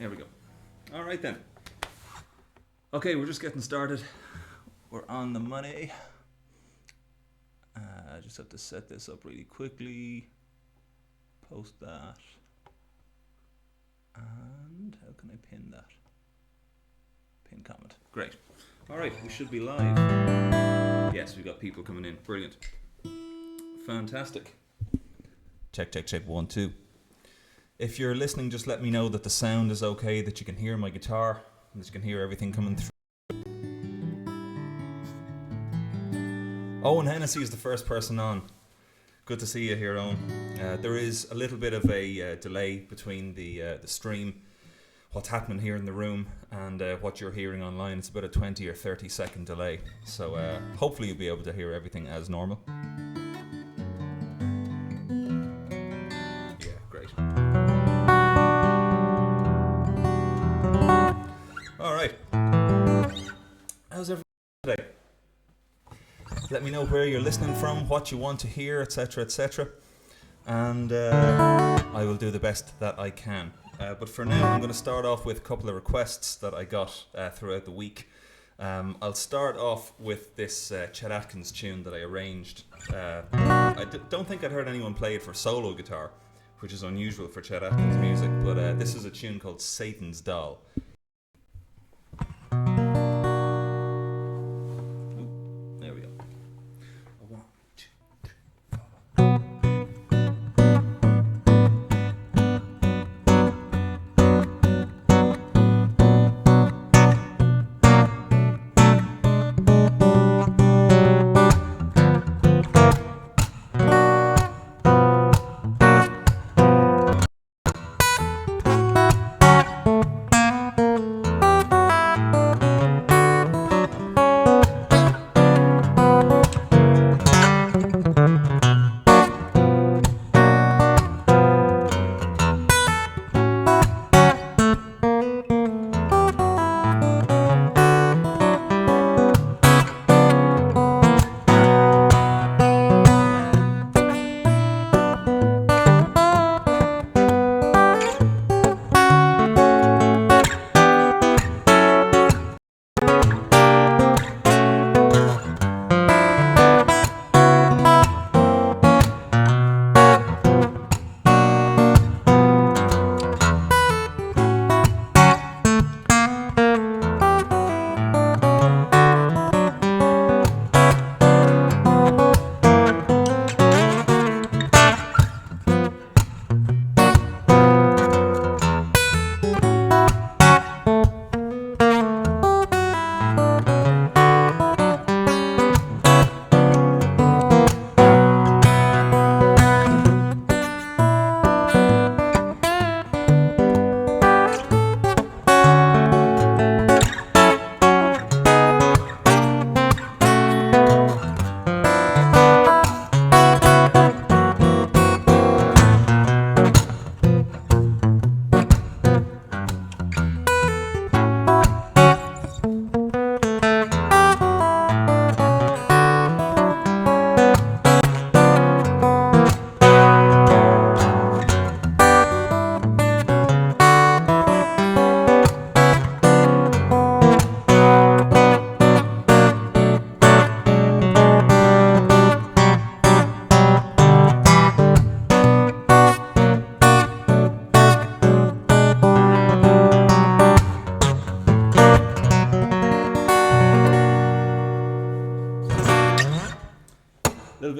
There we go. All right then. Okay, we're just getting started. We're on the money. I just have to set this up really quickly. Post that. And how can I pin that? Pin comment. Great. All right, we should be live. Yes, we've got people coming in. Brilliant. Fantastic. Check, 1, 2. If you're listening, just let me know that the sound is okay, that you can hear my guitar, that you can hear everything coming through. Owen Hennessy is the first person on. Good to see you here, Owen. There is a little bit of a delay between the stream, what's happening here in the room, and what you're hearing online. It's about a 20 or 30 second delay. So hopefully you'll be able to hear everything as normal. Yeah, great. All right. How's everyone today? Let me know where you're listening from, what you want to hear, etc., etc. And I will do the best that I can. But for now, I'm going to start off with a couple of requests that I got throughout the week. I'll start off with this Chet Atkins tune that I arranged. I don't think I'd heard anyone play it for solo guitar, which is unusual for Chet Atkins music, but this is a tune called Satan's Doll.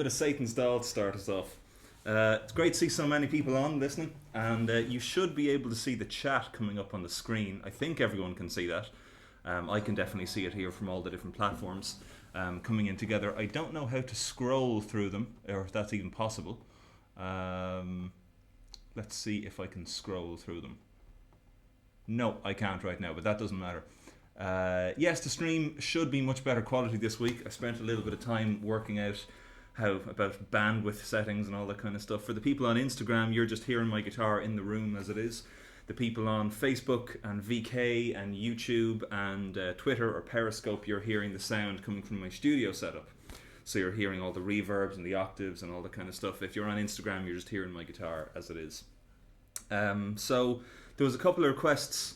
Satan's Doll to start us off. It's great to see so many people on listening, and you should be able to see the chat coming up on the screen. I think everyone can see that. I can definitely see it here from all the different platforms coming in together. I don't know how to scroll through them, or if that's even possible. Let's see if I can scroll through them. No, I can't right now, but that doesn't matter. Yes, the stream should be much better quality this week. I spent a little bit of time working out how about bandwidth settings and all that kind of stuff. For the people on Instagram, you're just hearing my guitar in the room as it is. The people on Facebook and VK and YouTube and Twitter or Periscope, you're hearing the sound coming from my studio setup. So you're hearing all the reverbs and the octaves and all that kind of stuff. If you're on Instagram, you're just hearing my guitar as it is. So there was a couple of requests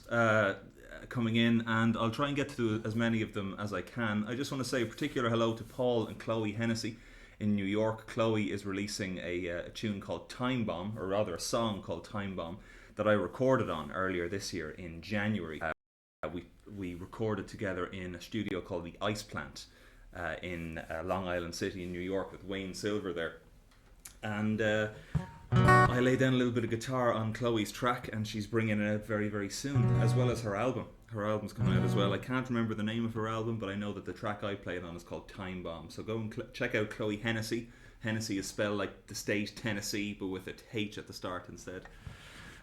coming in, and I'll try and get to as many of them as I can. I just want to say a particular hello to Paul and Chloe Hennessy in New York. Chloe is releasing a tune called Time Bomb, or rather a song called Time Bomb, that I recorded on earlier this year in January. We recorded together in a studio called the Ice Plant in Long Island City in New York with Wayne Silver there. And I laid down a little bit of guitar on Chloe's track, and she's bringing it out very, very soon, as well as her album. Her album's coming out as well. I can't remember the name of her album, but I know that the track I played on is called Time Bomb. So go and check out Chloe Hennessy. Hennessy is spelled like the state Tennessee, but with a H at the start instead.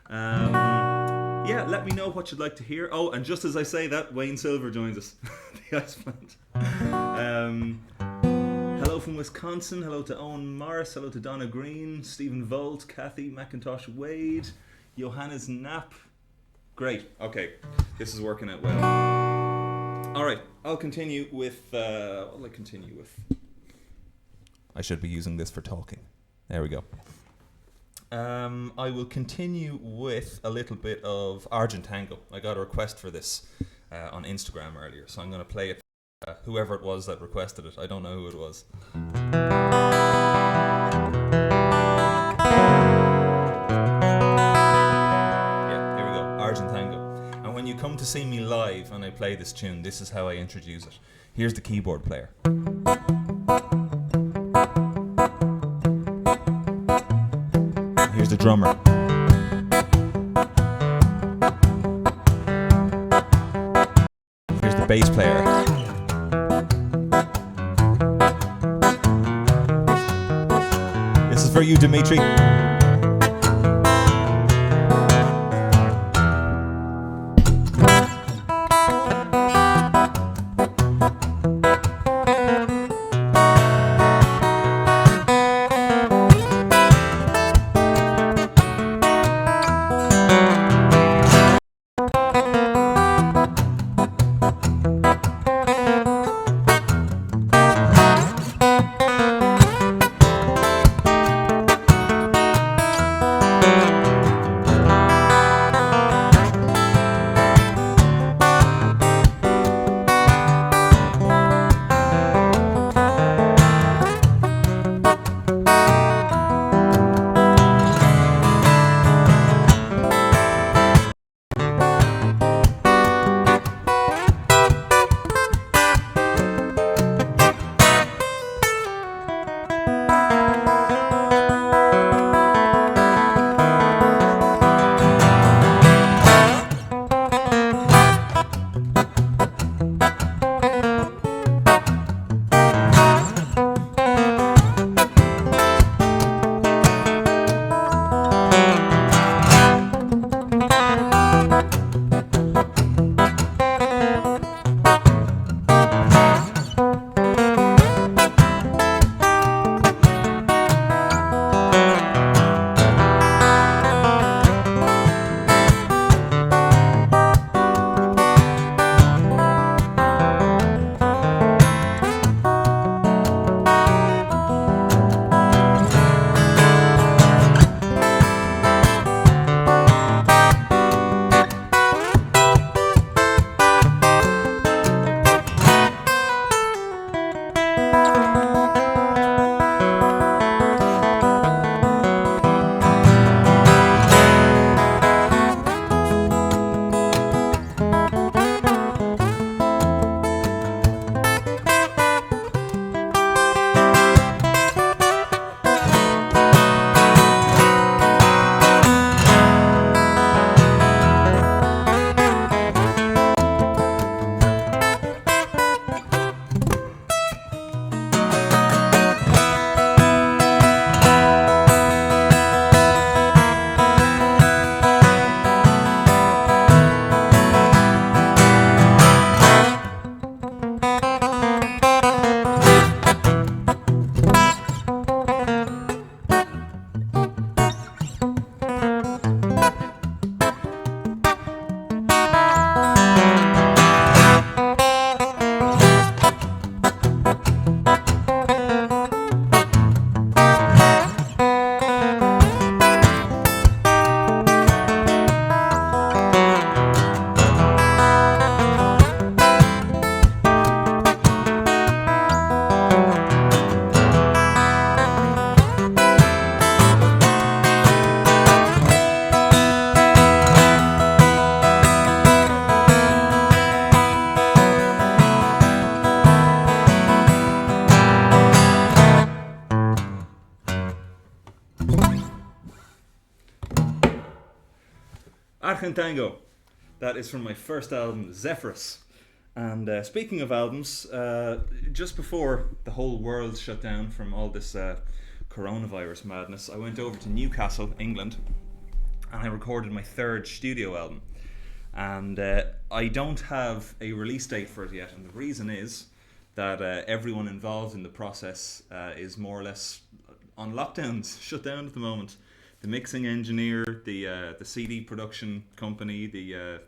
Yeah, let me know what you'd like to hear. Oh, and just as I say that, Wayne Silver joins us. The Ice Plant. Hello from Wisconsin. Hello to Owen Morris. Hello to Donna Green, Stephen Volt, Kathy McIntosh Wade, Johannes Knapp. Great. Okay, this is working out well. All right, I'll continue with. What will I continue with? I should be using this for talking. There we go. I will continue with a little bit of Argent Tango. I got a request for this on Instagram earlier, so I'm going to play it. Whoever it was that requested it, I don't know who it was. Yeah, here we go, Argent Tango. And when you come to see me live and I play this tune, this is how I introduce it. Here's the keyboard player. Here's the drummer. Here's the bass player. This is for you, Dimitri. Argentango. That is from my first album, Zephyrus. And speaking of albums, just before the whole world shut down from all this coronavirus madness, I went over to Newcastle, England, and I recorded my third studio album. And I don't have a release date for it yet, and the reason is that everyone involved in the process is more or less on lockdowns, shut down at the moment. The mixing engineer, the CD production company, the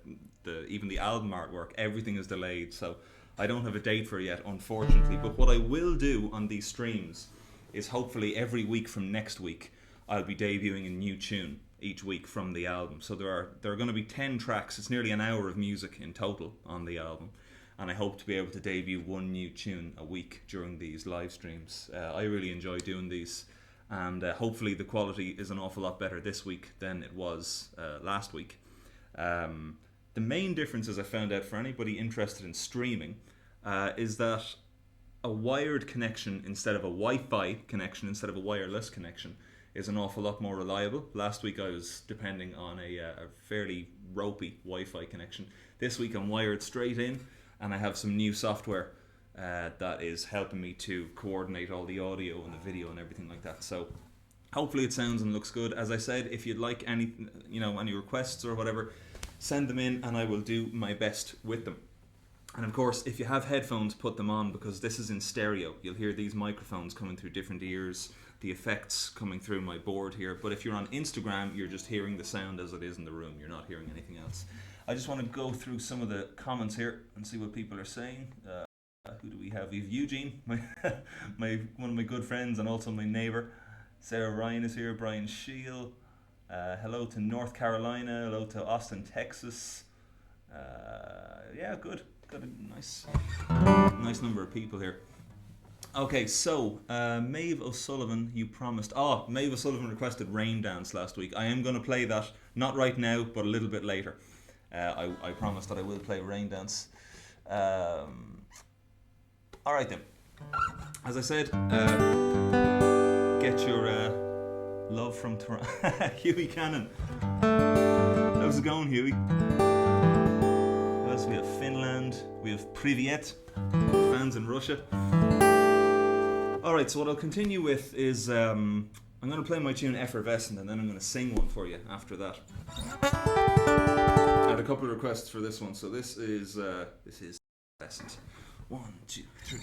even the album artwork, everything is delayed. So I don't have a date for it yet, unfortunately. But what I will do on these streams is hopefully every week from next week, I'll be debuting a new tune each week from the album. So there are going to be 10 tracks. It's nearly an hour of music in total on the album. And I hope to be able to debut one new tune a week during these live streams. I really enjoy doing these. And hopefully the quality is an awful lot better this week than it was last week. The main differences I found out for anybody interested in streaming is that a wired connection instead of a Wi-Fi connection instead of a wireless connection is an awful lot more reliable. Last week I was depending on a fairly ropey Wi-Fi connection. This week I'm wired straight in, and I have some new software that is helping me to coordinate all the audio and the video and everything like that. So hopefully it sounds and looks good. As I said, if you'd like any requests or whatever, send them in and I will do my best with them. And of course, if you have headphones, put them on, because this is in stereo. You'll hear these microphones coming through different ears, the effects coming through my board here. But if you're on Instagram, you're just hearing the sound as it is in the room. You're not hearing anything else. I just want to go through some of the comments here and see what people are saying. Who do we have? We have Eugene, one of my good friends and also my neighbour. Sarah Ryan is here. Brian Shield. Hello to North Carolina. Hello to Austin, Texas. Yeah, good. Got a nice number of people here. Okay, so Maeve O'Sullivan, you promised. Maeve O'Sullivan requested Rain Dance last week. I am going to play that, not right now, but a little bit later. I promise that I will play Rain Dance. Alright then. As I said, get your love from Toronto. Huey Cannon. How's it going, Huey? What else? We have Finland. We have Privyet. Fans in Russia. Alright, so what I'll continue with is I'm going to play my tune Effervescent, and then I'm going to sing one for you after that. I had a couple of requests for this one, so this is Effervescent. 1, 2, 3.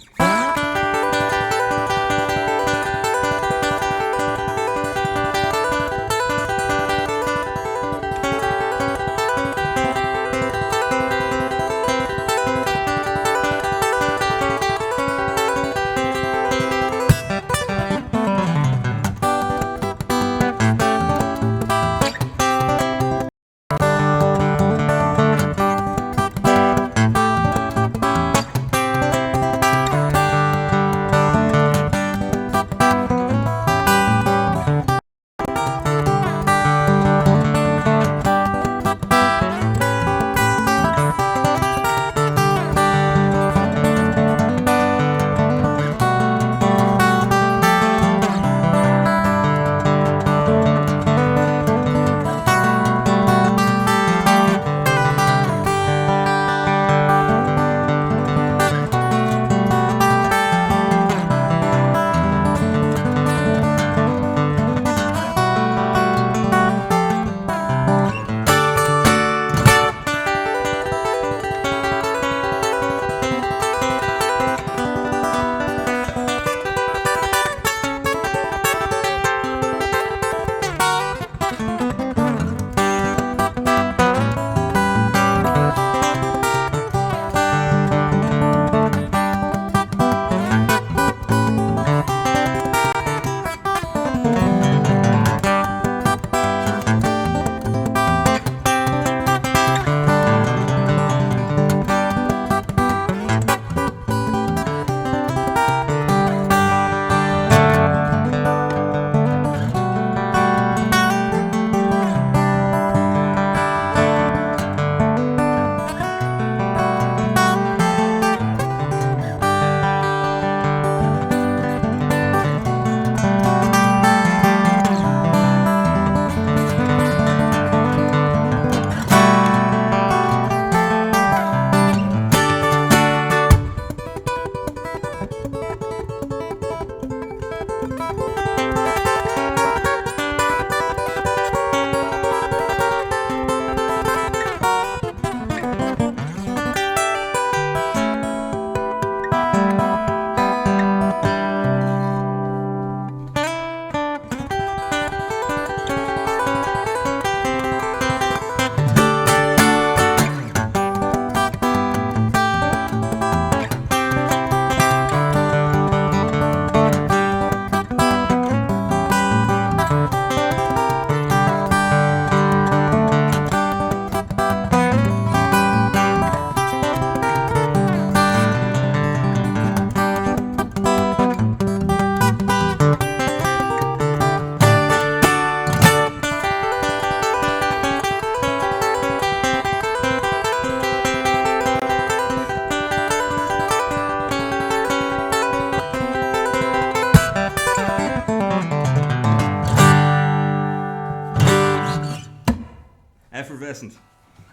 Effervescent.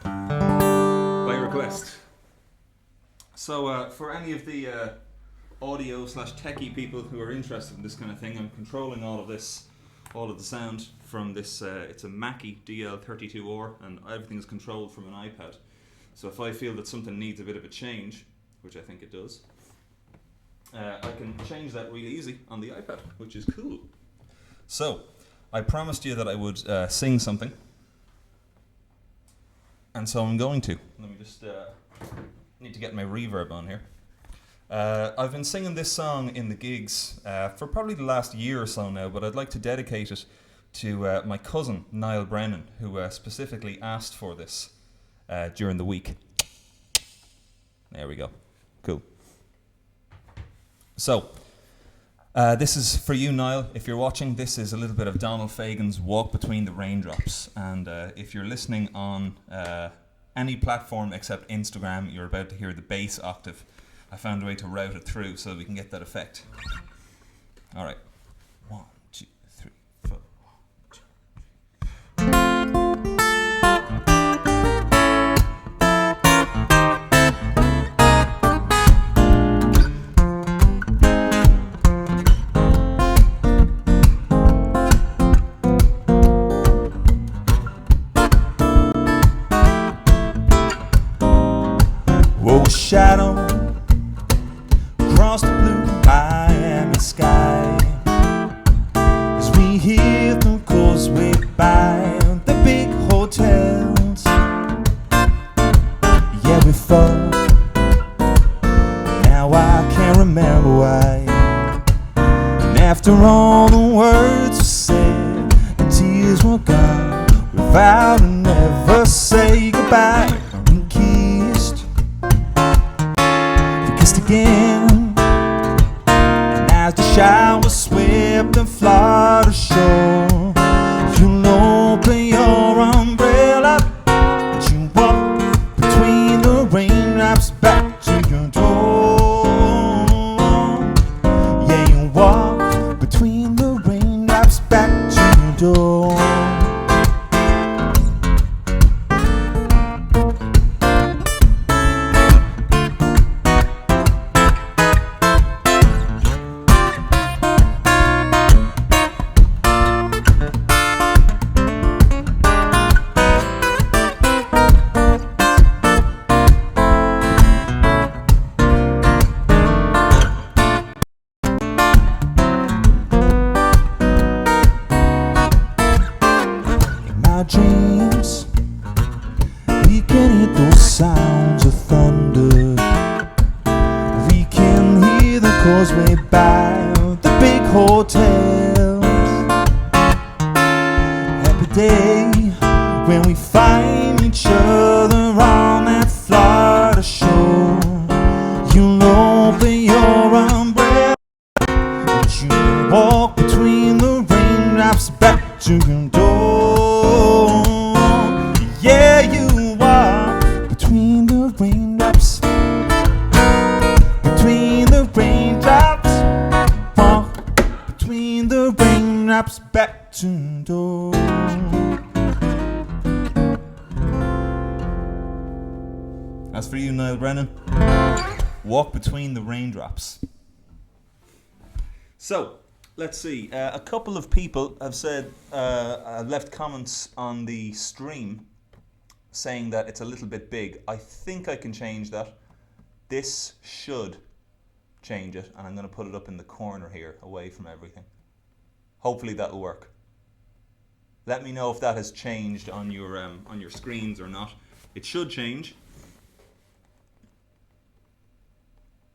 By request. So, for any of the audio/techie people who are interested in this kind of thing, I'm controlling all of this, all of the sound from this. It's a Mackie DL32R, and everything is controlled from an iPad. So if I feel that something needs a bit of a change, which I think it does, I can change that really easy on the iPad, which is cool. So, I promised you that I would sing something, and so I'm going to. Let me just need to get my reverb on here. I've been singing this song in the gigs for probably the last year or so now, but I'd like to dedicate it to my cousin, Niall Brennan, who specifically asked for this during the week. There we go. Cool. So, this is for you, Niall. If you're watching, this is a little bit of Donald Fagen's Walk Between the Raindrops. And if you're listening on any platform except Instagram, you're about to hear the bass octave. I found a way to route it through so we can get that effect. All right. 1, 2, 3, 4. 1, 2, 3. Whoa, shadow across the blue Miami sky, as we hear the causeway by the big hotels. Yeah, we fall. Now I can't remember why. And after all the words were said and tears were gone, we vowed to never say goodbye. We kissed again. As the shower swept the Florida shore, you'll open your umbrella and you walk between the raindrops back to your door. Yeah, you walk between the raindrops back to your door. Dreams, we can hear those sounds of thunder. We can hear the causeway by the big hotels. Happy day when we find each other on that Florida shore. You'll open your umbrella and you walk between the raindrops back to your door. Yeah, you walk between the raindrops, between the raindrops, walk between the raindrops back to the door. As for you, Niall Brennan, walk between the raindrops. So, let's see. A couple of people have said, left comments on the stream saying that it's a little bit big. I think I can change that. This should change it, and I'm going to put it up in the corner here, away from everything. Hopefully that'll work. Let me know if that has changed on your screens or not. It should change.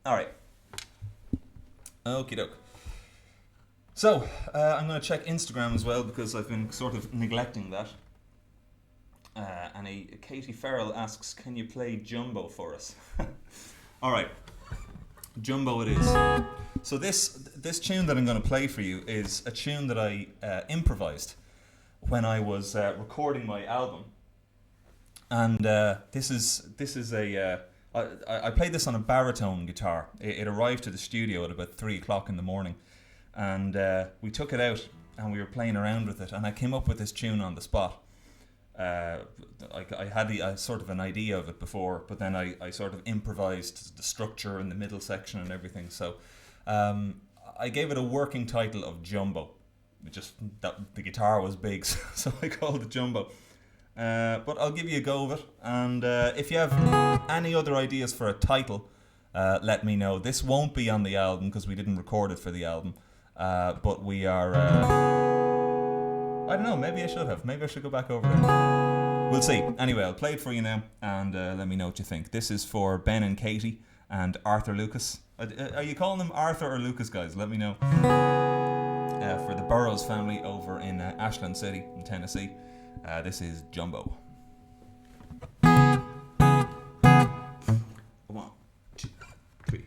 All right. Okie doke. So, I'm going to check Instagram as well because I've been sort of neglecting that. And Katie Farrell asks, can you play Jumbo for us? All right, Jumbo it is. So this tune that I'm going to play for you is a tune that I improvised when I was recording my album. And this is a I played this on a baritone guitar. It arrived to the studio at about 3 o'clock in the morning, and we took it out and we were playing around with it, and I came up with this tune on the spot. I had sort of an idea of it before, but then I sort of improvised the structure and the middle section and everything. So I gave it a working title of Jumbo. Just that the guitar was big, so I called it Jumbo. But I'll give you a go of it, and if you have any other ideas for a title, let me know. This won't be on the album because we didn't record it for the album, but we are... I don't know, maybe I should have. Maybe I should go back over it. We'll see. Anyway, I'll play it for you now, and let me know what you think. This is for Ben and Katie and Arthur Lucas. Are you calling them Arthur or Lucas, guys? Let me know. For the Burroughs family over in Ashland City in Tennessee. This is Jumbo. 1, 2, 3.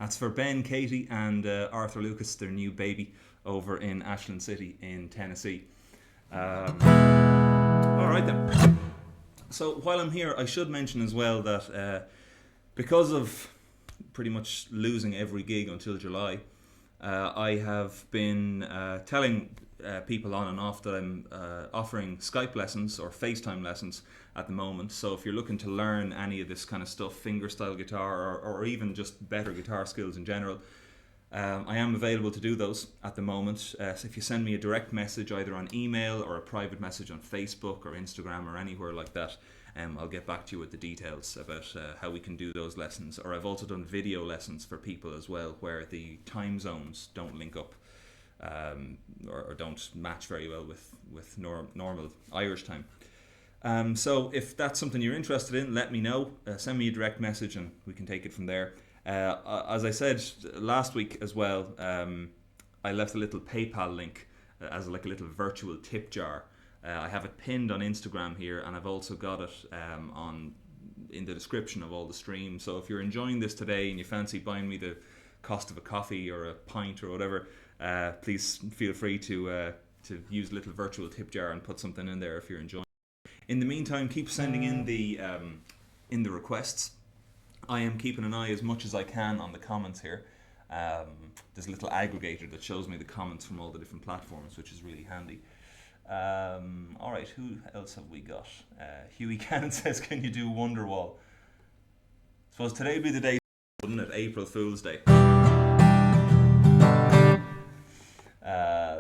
That's for Ben, Katie, and Arthur Lucas, their new baby, over in Ashland City in Tennessee. All right then. So while I'm here, I should mention as well that because of pretty much losing every gig until July, I have been telling people on and off that I'm offering Skype lessons or FaceTime lessons at the moment. So if you're looking to learn any of this kind of stuff, fingerstyle guitar, or even just better guitar skills in general, I am available to do those at the moment. So if you send me a direct message either on email or a private message on Facebook or Instagram or anywhere like that, I'll get back to you with the details about how we can do those lessons. Or I've also done video lessons for people as well, where the time zones don't link up or don't match very well with normal Irish time. So if that's something you're interested in, let me know. Send me a direct message and we can take it from there. As I said last week as well, I left a little PayPal link as like a little virtual tip jar I have it pinned on Instagram here, and I've also got it in the description of all the streams. So if you're enjoying this today and you fancy buying me the cost of a coffee or a pint or whatever, please feel free to use a little virtual tip jar and put something in there if you're enjoying. In the meantime, keep sending in the requests. I am keeping an eye as much as I can on the comments here. There's a little aggregator that shows me the comments from all the different platforms, which is really handy. Alright, who else have we got? Huey Cannon says, can you do Wonderwall? Suppose today would be the day, wouldn't it? April Fool's Day.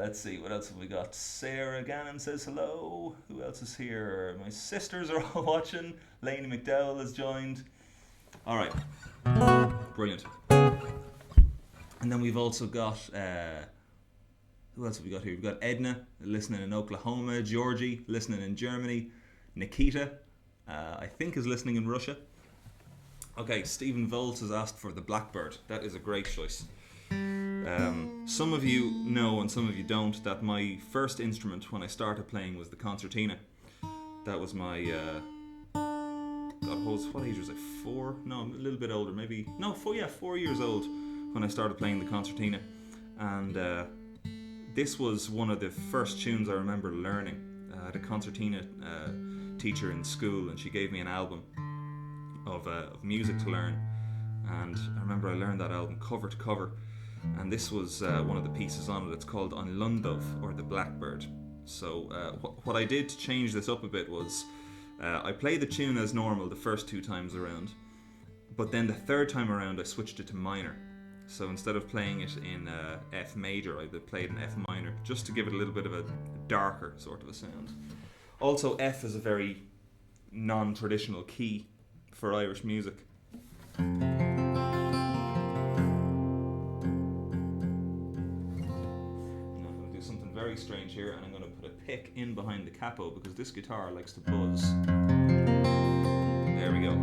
Let's see, what else have we got? Sarah Gannon says hello. Who else is here? My sisters are all watching. Lainey McDowell has joined. Alright, brilliant. And then we've also got, who else have we got here? We've got Edna listening in Oklahoma, Georgie listening in Germany, Nikita, I think is listening in Russia. Okay, Stephen Volz has asked for the Blackbird. That is a great choice. Some of you know and some of you don't that my first instrument when I started playing was the concertina. That was my, what age was I? 4? No, I'm a little bit older, maybe. No, 4 years old when I started playing the concertina. And this was one of the first tunes I remember learning. I had a concertina teacher in school, and she gave me an album of music to learn. And I remember I learned that album cover to cover. And this was one of the pieces on it. It's called On Lundov, or the Blackbird. So what I did to change this up a bit was I played the tune as normal the first 2 times around, but then the third time around I switched it to minor. So instead of playing it in F major, I played in F minor, just to give it a little bit of a darker sort of a sound. Also, F is a very non-traditional key for Irish music. Very strange here, and I'm going to put a pick in behind the capo because this guitar likes to buzz. There we go.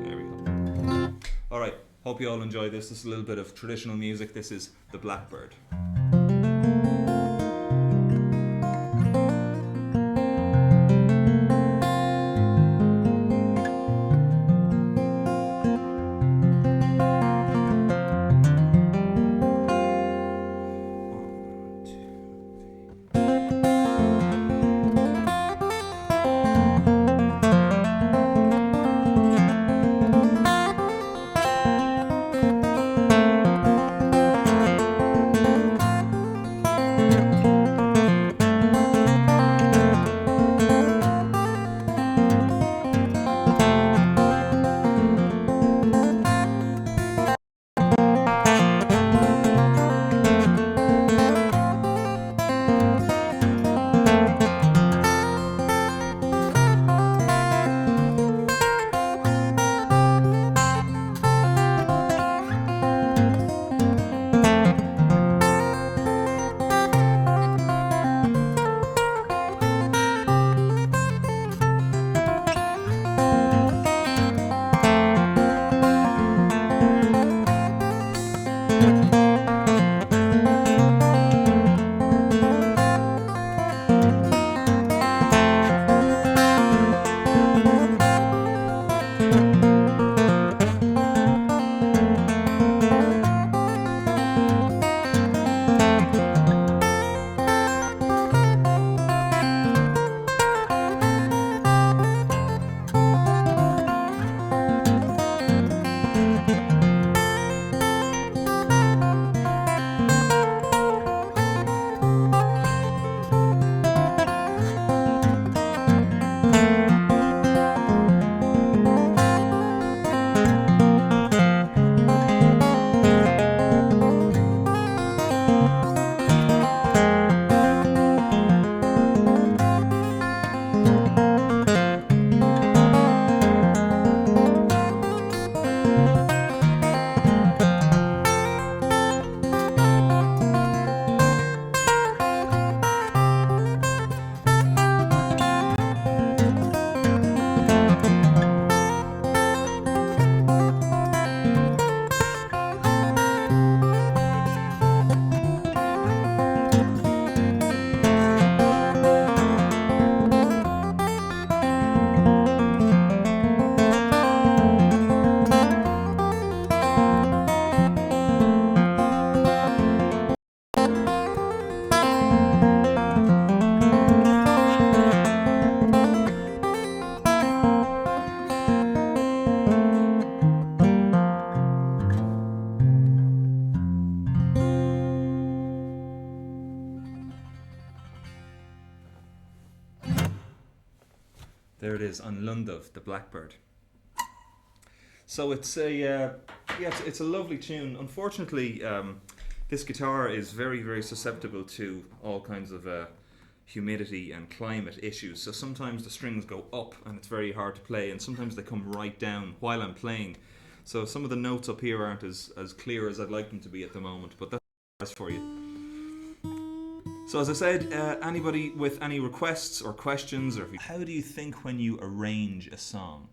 There we go. Alright, hope you all enjoy this. This is a little bit of traditional music. This is the Blackbird. is on Lundov, the Blackbird. So it's it's a lovely tune. Unfortunately, this guitar is very, very susceptible to all kinds of humidity and climate issues. So sometimes the strings go up and it's very hard to play, and sometimes they come right down while I'm playing. So some of the notes up here aren't as clear as I'd like them to be at the moment, but that's for you. So as I said, anybody with any requests or questions, or how do you think when you arrange a song?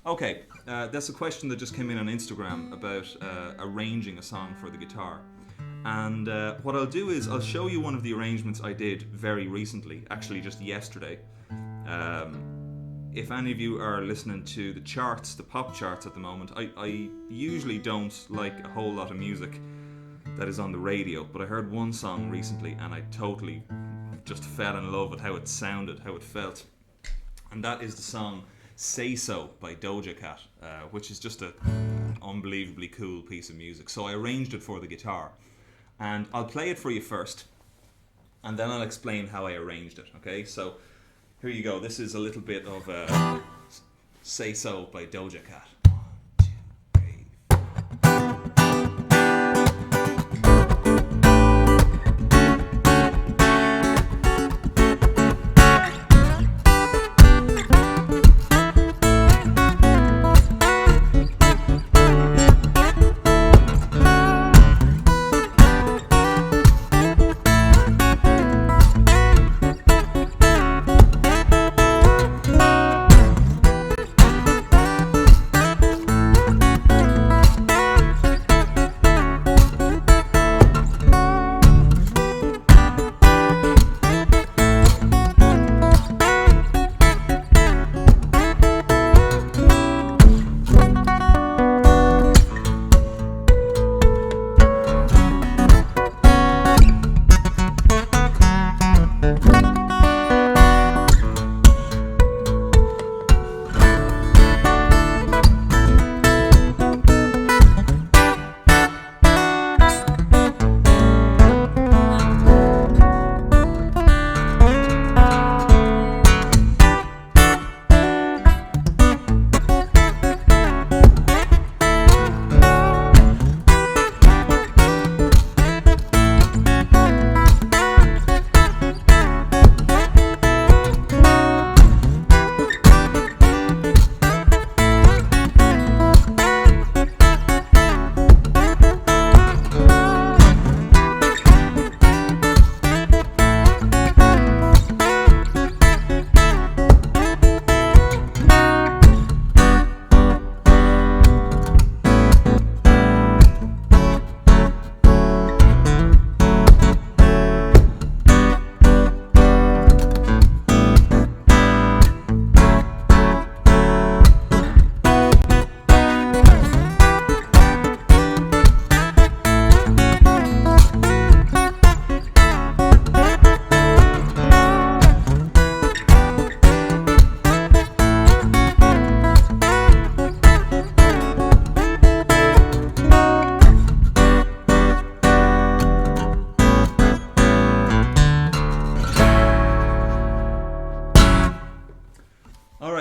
Okay, that's a question that just came in on Instagram about arranging a song for the guitar. And what I'll do is I'll show you one of the arrangements I did very recently, actually just yesterday. If any of you are listening to the charts, the pop charts at the moment, I usually don't like a whole lot of music that is on the radio, but I heard one song recently and I totally just fell in love with how it sounded, how it felt. And that is the song Say So by Doja Cat, which is just an unbelievably cool piece of music. So I arranged it for the guitar, and I'll play it for you first, and then I'll explain how I arranged it, okay? So here you go. This is a little bit of Say So by Doja Cat.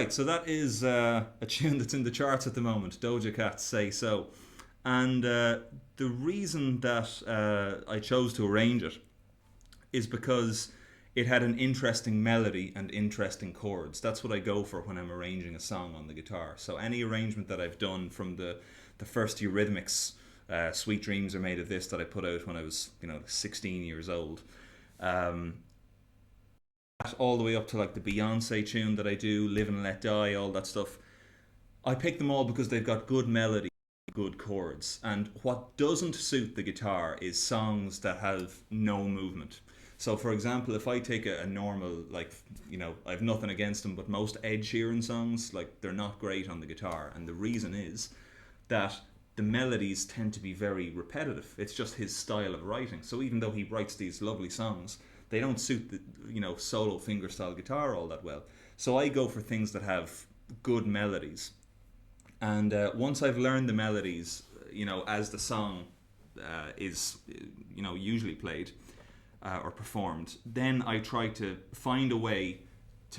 So that is a tune that's in the charts at the moment, Doja Cat's Say So. And the reason that I chose to arrange it is because it had an interesting melody and interesting chords. That's what I go for when I'm arranging a song on the guitar. So any arrangement that I've done from the first Eurythmics, Sweet Dreams Are Made of This, that I put out when I was 16 years old, all the way up to like the Beyonce tune that I do, Live and Let Die, all that stuff. I pick them all because they've got good melody, good chords. And what doesn't suit the guitar is songs that have no movement. So for example, if I take a normal, I have nothing against them, but most Ed Sheeran songs, they're not great on the guitar. And the reason is that the melodies tend to be very repetitive. It's just his style of writing. So even though he writes these lovely songs, they don't suit the solo fingerstyle guitar all that well. So I go for things that have good melodies. And once I've learned the melodies, as the song is usually played or performed, then I try to find a way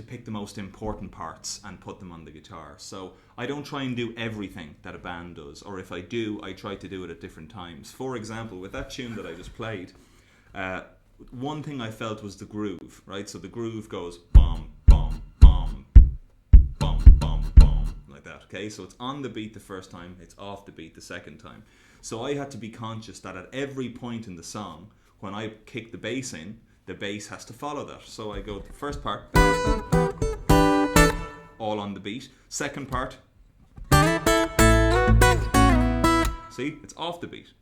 pick the most important parts and put them on the guitar. So I don't try and do everything that a band does, or if I do, I try to do it at different times. For example, with that tune that I just played, one thing I felt was the groove, right? So the groove goes bum, bum, bum, bum, bum, bum, like that, okay? So it's on the beat the first time, it's off the beat the second time. So I had to be conscious that at every point in the song, when I kick the bass in, the bass has to follow that. So I go the first part, all on the beat. Second part, see, it's off the beat.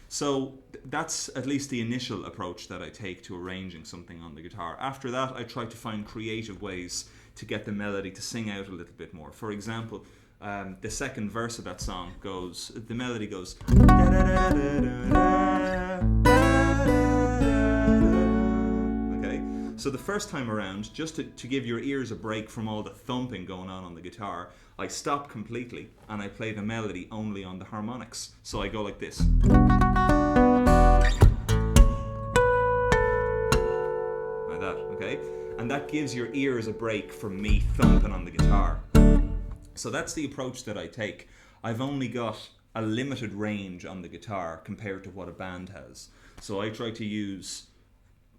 So that's at least the initial approach that I take to arranging something on the guitar. After that, I try to find creative ways to get the melody to sing out a little bit more. For example, the second verse of that song goes, the melody goes, okay? So the first time around, just to give your ears a break from all the thumping going on the guitar, I stop completely and I play the melody only on the harmonics. So I go like this. Like that, okay? And that gives your ears a break from me thumping on the guitar. So that's the approach that I take. I've only got a limited range on the guitar compared to what a band has. So I try to use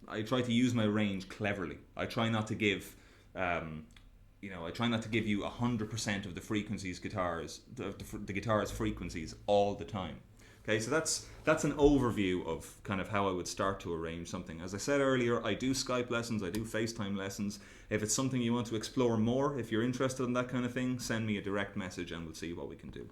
my range cleverly. I try not to give I try not to give you 100% of the frequencies the guitar's frequencies all the time. Okay, so that's an overview of kind of how I would start to arrange something. As I said earlier, I do Skype lessons, I do FaceTime lessons. If it's something you want to explore more, if you're interested in that kind of thing, send me a direct message and we'll see what we can do.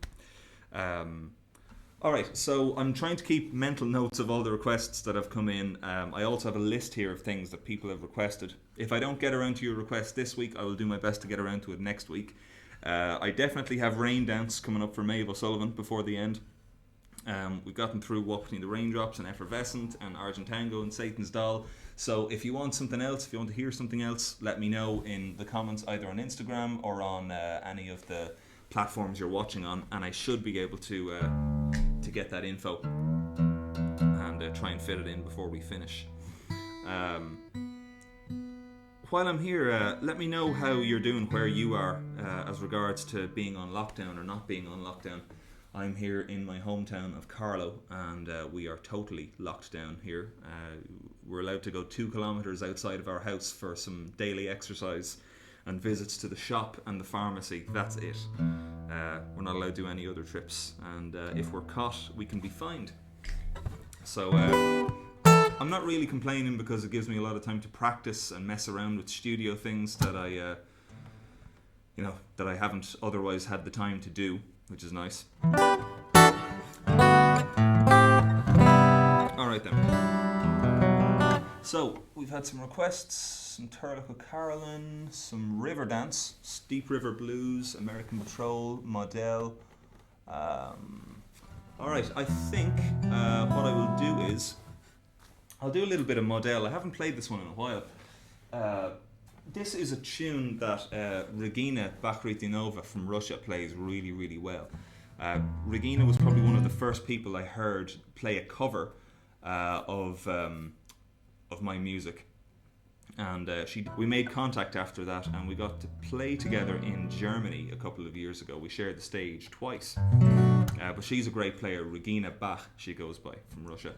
Alright, so I'm trying to keep mental notes of all the requests that have come in. I also have a list here of things that people have requested. If I don't get around to your request this week, I will do my best to get around to it next week. I definitely have Rain Dance coming up for Maeve O'Sullivan before the end. We've gotten through Walk Between the Raindrops and Effervescent and Argent Tango and Satan's Doll. So if you want something else, if you want to hear something else, let me know in the comments either on Instagram or on any of the platforms you're watching on, and I should be able to get that info and try and fit it in before we finish. While I'm here, let me know how you're doing where you are as regards to being on lockdown or not being on lockdown. I'm here in my hometown of Carlow, and we are totally locked down here. We're allowed to go 2 kilometres outside of our house for some daily exercise and visits to the shop and the pharmacy. That's it. We're not allowed to do any other trips, and if we're caught, we can be fined. So I'm not really complaining because it gives me a lot of time to practice and mess around with studio things that I haven't otherwise had the time to do, which is nice. Alright then. So, we've had some requests, some Turlough Carolyn, some River Dance, Steep River Blues, American Patrol, Model. Alright, I think what I will do is, I'll do a little bit of Model. I haven't played this one in a while. This is a tune that Regina Bakhritinova from Russia plays really, really well. Regina was probably one of the first people I heard play a cover of my music, and we made contact after that, and we got to play together in Germany a couple of years ago. We shared the stage twice, but she's a great player. Regina Bach, she goes by, from Russia.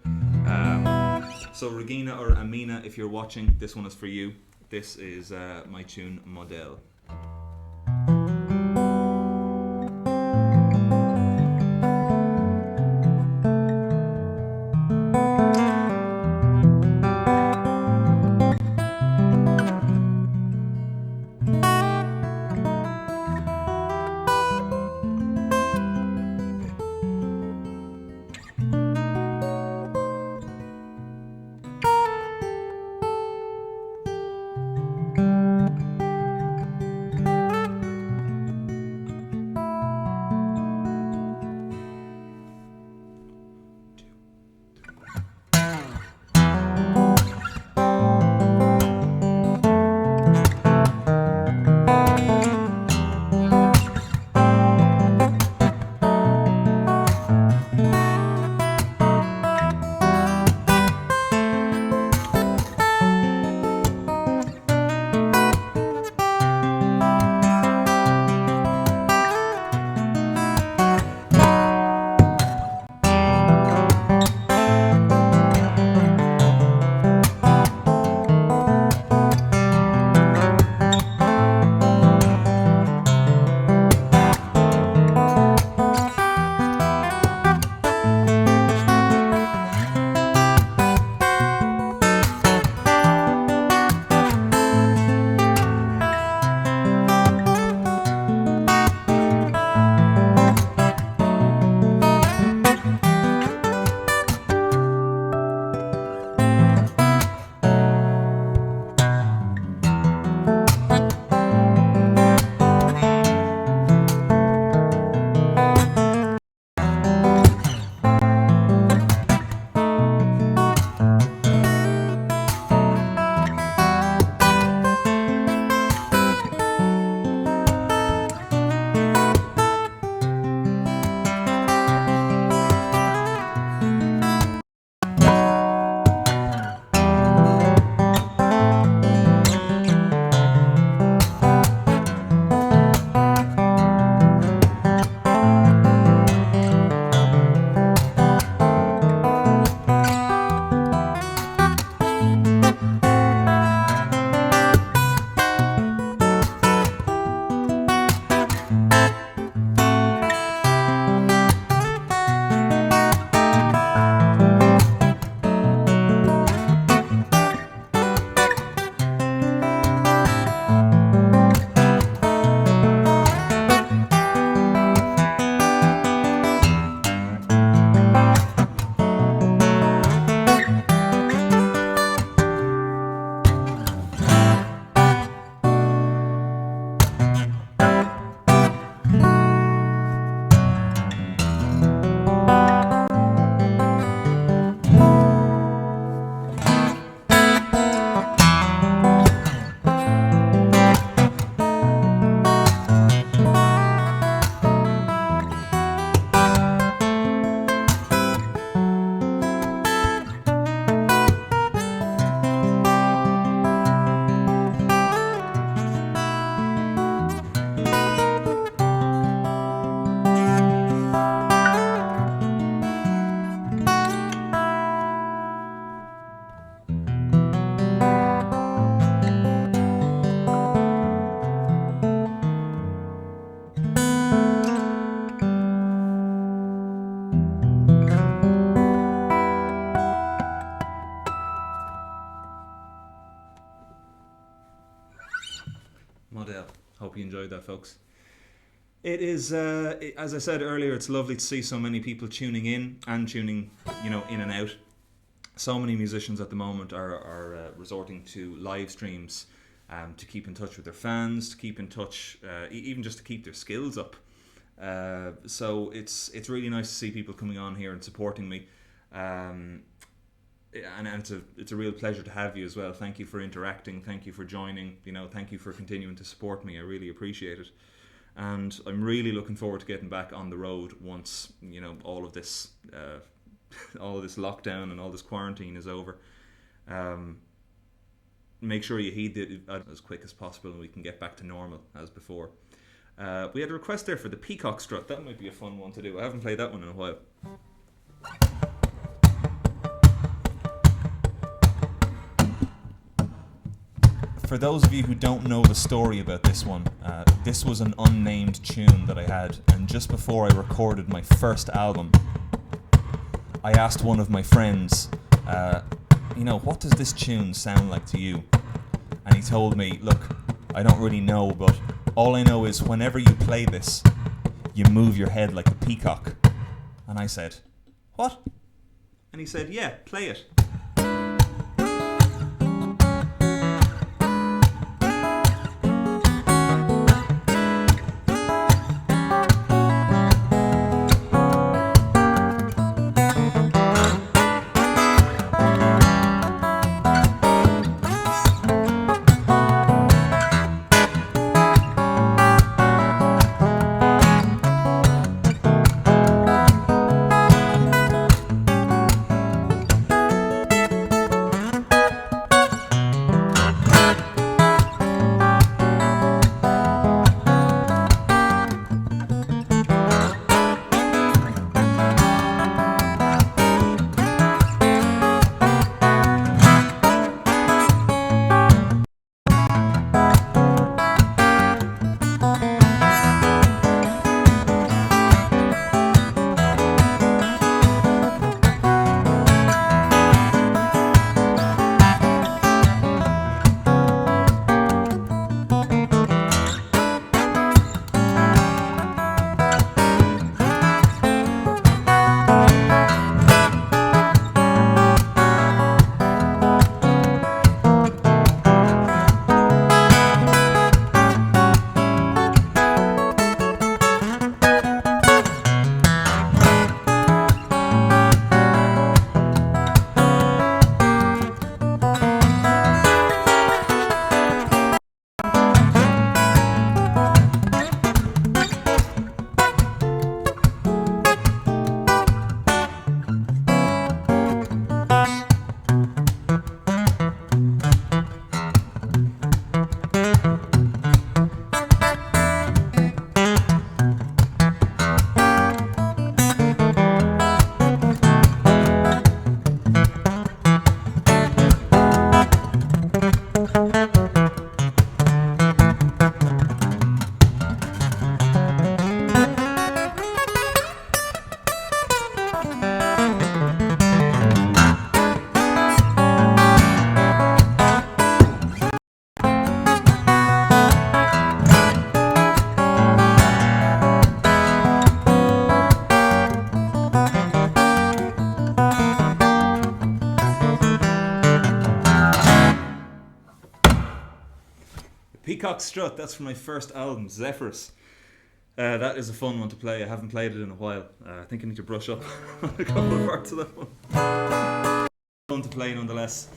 So Regina or Amina, if you're watching, this one is for you. This is my tune Model. enjoyed that, folks. It is, as I said earlier, it's lovely to see so many people tuning in and tuning, in and out. So many musicians at the moment are resorting to live streams to keep in touch with their fans, to keep in touch, even just to keep their skills up. So it's really nice to see people coming on here and supporting me. And it's a real pleasure to have you as well. Thank you for interacting. Thank you for joining. Thank you for continuing to support me. I really appreciate it. And I'm really looking forward to getting back on the road once all of this lockdown and all this quarantine is over. Make sure you heed it as quick as possible, and we can get back to normal as before. We had a request there for the Peacock Strut. That might be a fun one to do. I haven't played that one in a while. For those of you who don't know the story about this one, this was an unnamed tune that I had, and just before I recorded my first album, I asked one of my friends, what does this tune sound like to you? And he told me, look, I don't really know, but all I know is whenever you play this, you move your head like a peacock. And I said, what? And he said, yeah, play it. Peacock Strut, that's from my first album, Zephyrs. That is a fun one to play. I haven't played it in a while. I think I need to brush up on a couple of parts of that one. Fun to play nonetheless.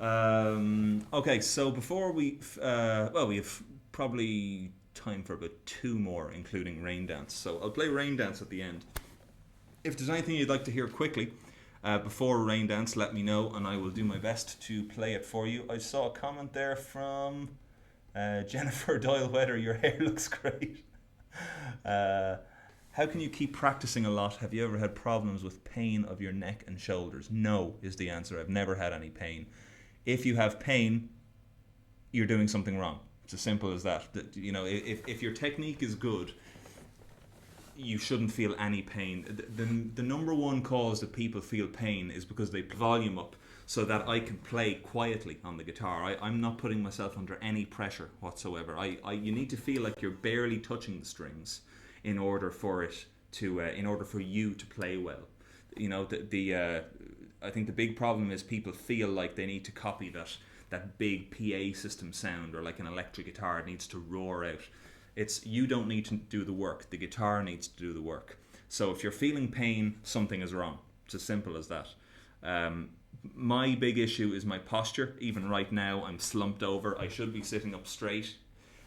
Okay, so before we have probably time for about 2 more, including Rain Dance. So I'll play Rain Dance at the end. If there's anything you'd like to hear quickly before Rain Dance, let me know, and I will do my best to play it for you. I saw a comment there from Jennifer Doyle-Weather. Your hair looks great. How can you keep practicing a lot? Have you ever had problems with pain of your neck and shoulders? No is the answer. I've never had any pain. If you have pain, you're doing something wrong. It's as simple as that. You know, if your technique is good, you shouldn't feel any pain. The number one cause that people feel pain is because they put volume up so that I can play quietly on the guitar. I'm not putting myself under any pressure whatsoever. You need to feel like you're barely touching the strings in order for it to, in order for you to play well. You know, I think the big problem is people feel like they need to copy that big PA system sound, or like an electric guitar, it needs to roar out. You don't need to do the work. The guitar needs to do the work. So if you're feeling pain, something is wrong. It's as simple as that. My big issue is my posture. Even right now, I'm slumped over. I should be sitting up straight.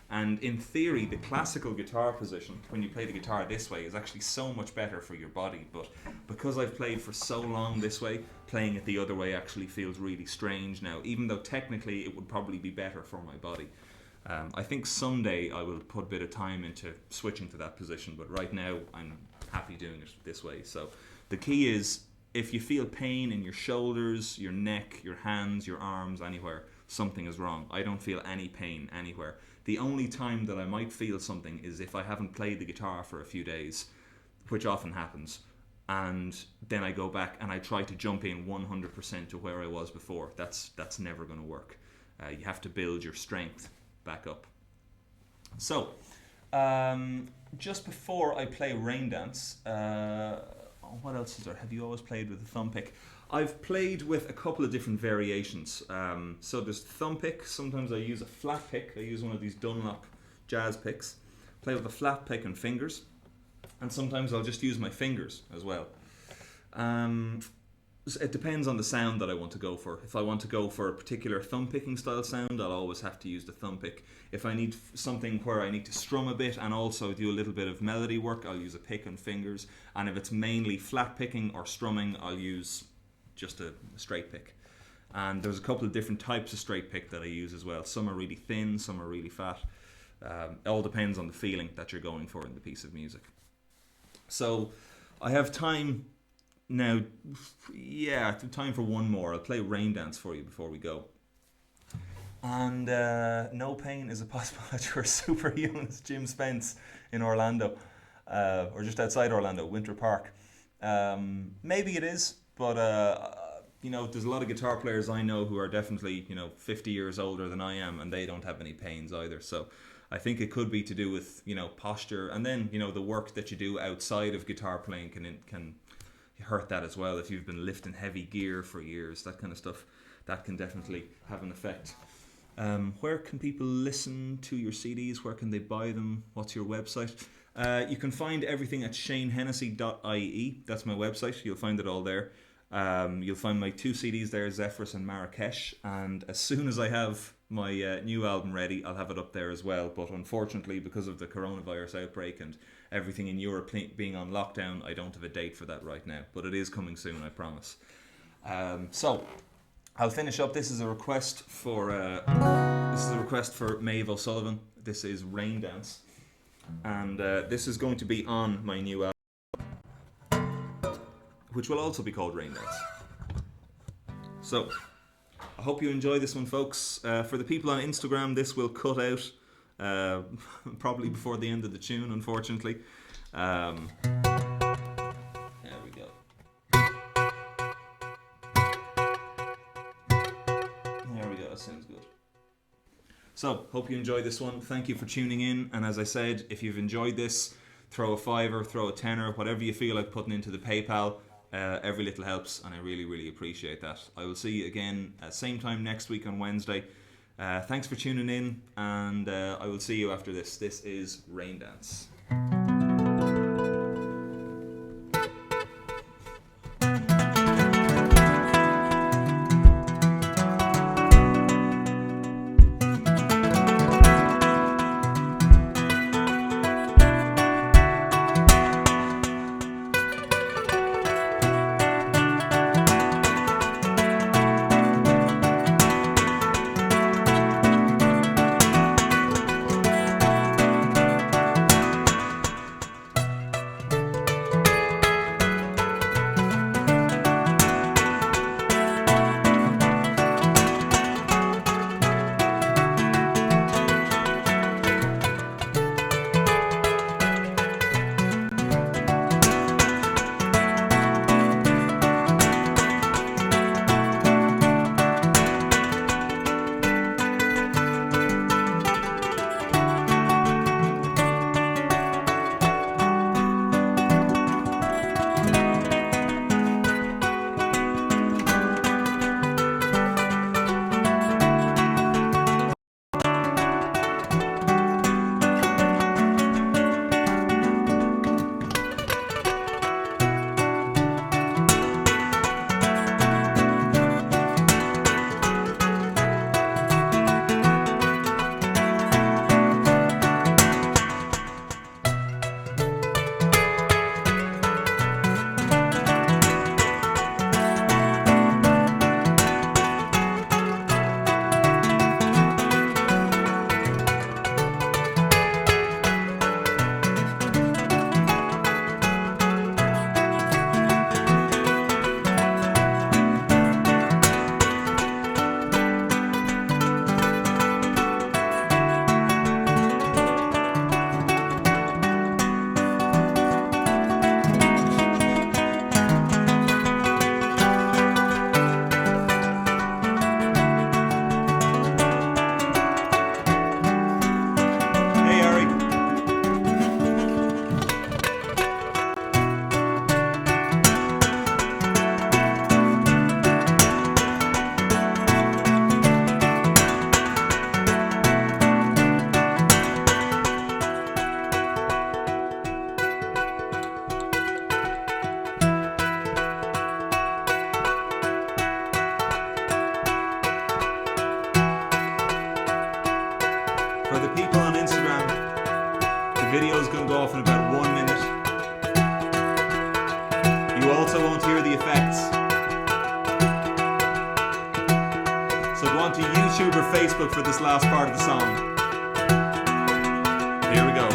And in theory, the classical guitar position, when you play the guitar this way, is actually so much better for your body. But because I've played for so long this way, playing it the other way actually feels really strange now, even though technically it would probably be better for my body. I think someday I will put a bit of time into switching to that position, but right now I'm happy doing it this way. So the key is, if you feel pain in your shoulders, your neck, your hands, your arms, anywhere, something is wrong. I don't feel any pain anywhere. The only time that I might feel something is if I haven't played the guitar for a few days, which often happens, and then I go back and I try to jump in 100% to where I was before. That's never going to work. You have to build your strength back up. So, just before I play Rain Dance, what else is there? Have you always played with a thumb pick? I've played with a couple of different variations. So there's thumb pick. Sometimes I use a flat pick. I use one of these Dunlop jazz picks. Play with a flat pick and fingers. And sometimes I'll just use my fingers as well. It depends on the sound that I want to go for. If I want to go for a particular thumb picking style sound, I'll always have to use the thumb pick. If I need something where I need to strum a bit and also do a little bit of melody work, I'll use a pick and fingers. And if it's mainly flat picking or strumming, I'll use just a straight pick. And there's a couple of different types of straight pick that I use as well. Some are really thin, some are really fat. It all depends on the feeling that you're going for in the piece of music. So I have time now. Yeah, time for one more. I'll play Rain Dance for you before we go. And No Pain is a possibility for superhumans. Jim Spence in Orlando, or just outside Orlando, Winter Park. Maybe it is, but there's a lot of guitar players I know who are definitely 50 years older than I am, and they don't have any pains either. So I think it could be to do with posture, and then the work that you do outside of guitar playing can hurt that as well. If you've been lifting heavy gear for years, that kind of stuff, that can definitely have an effect. Where can people listen to your CDs? Where can they buy them? What's your website? You can find everything at shanehennessy.ie. That's my website. You'll find it all there. You'll find my 2 CDs there, Zephyrus and Marrakesh. And as soon as I have my new album ready, I'll have it up there as well. But unfortunately, because of the coronavirus outbreak and everything in Europe being on lockdown, I don't have a date for that right now. But it is coming soon, I promise. So I'll finish up. This is a request for Maeve O'Sullivan. This is Rain Dance, and this is going to be on my new album, which will also be called Rain Dance. So I hope you enjoy this one, folks. For the people on Instagram, this will cut out probably before the end of the tune, unfortunately. There we go. There we go, that sounds good. So, hope you enjoy this one. Thank you for tuning in. And as I said, if you've enjoyed this, throw a $5, throw a $10, whatever you feel like putting into the PayPal. Every little helps, and I really, really appreciate that. I will see you again same time next week on Wednesday. Thanks for tuning in, and I will see you after this. This is Rain Dance. You also won't hear the effects. So go on to YouTube or Facebook for this last part of the song. Here we go.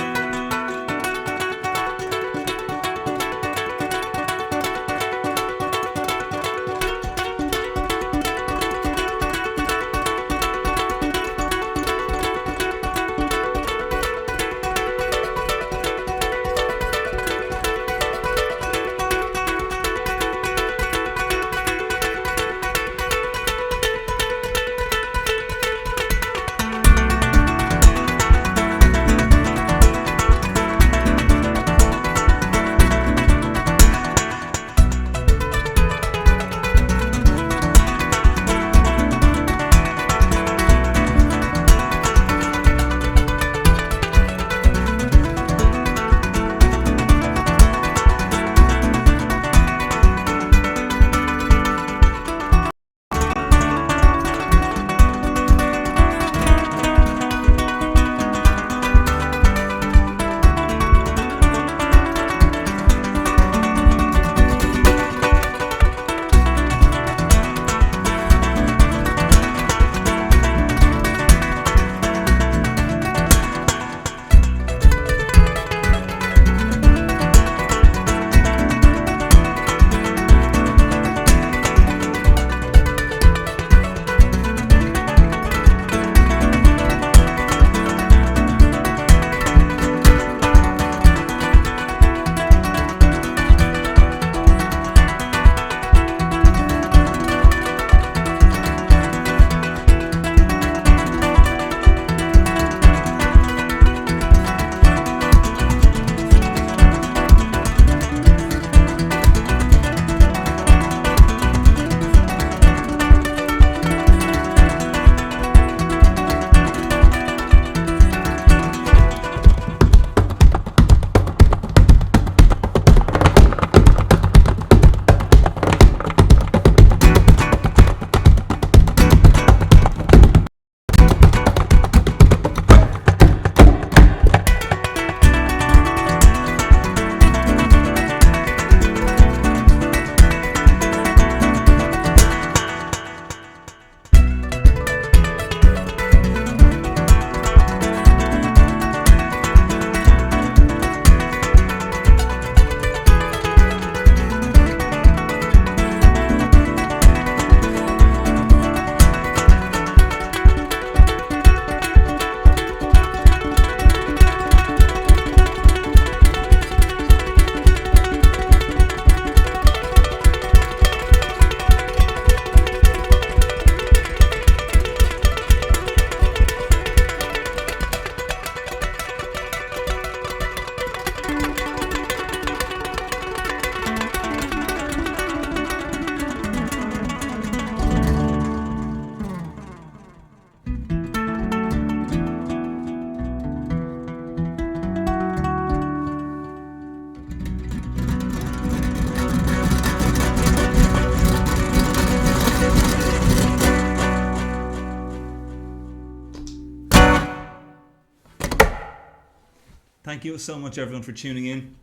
Thank you so much, everyone, for tuning in.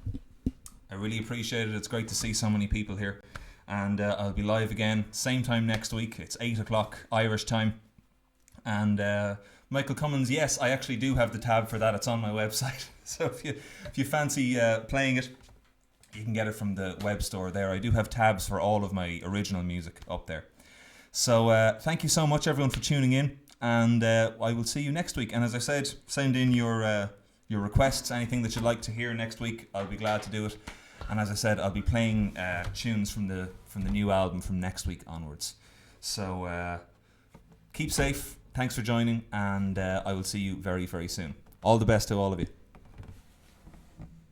I really appreciate it. It's great to see so many people here. And I'll be live again, same time next week. It's 8 o'clock Irish time. And Michael Cummins, yes, I actually do have the tab for that. It's on my website. So if you fancy playing it, you can get it from the web store there. I do have tabs for all of my original music up there. So thank you so much, everyone, for tuning in. And I will see you next week. And as I said, send in your requests, anything that you'd like to hear next week. I'll be glad to do it. And as I said, I'll be playing tunes from the new album from next week onwards. So keep safe. Thanks for joining, and I will see you very, very soon. All the best to all of you.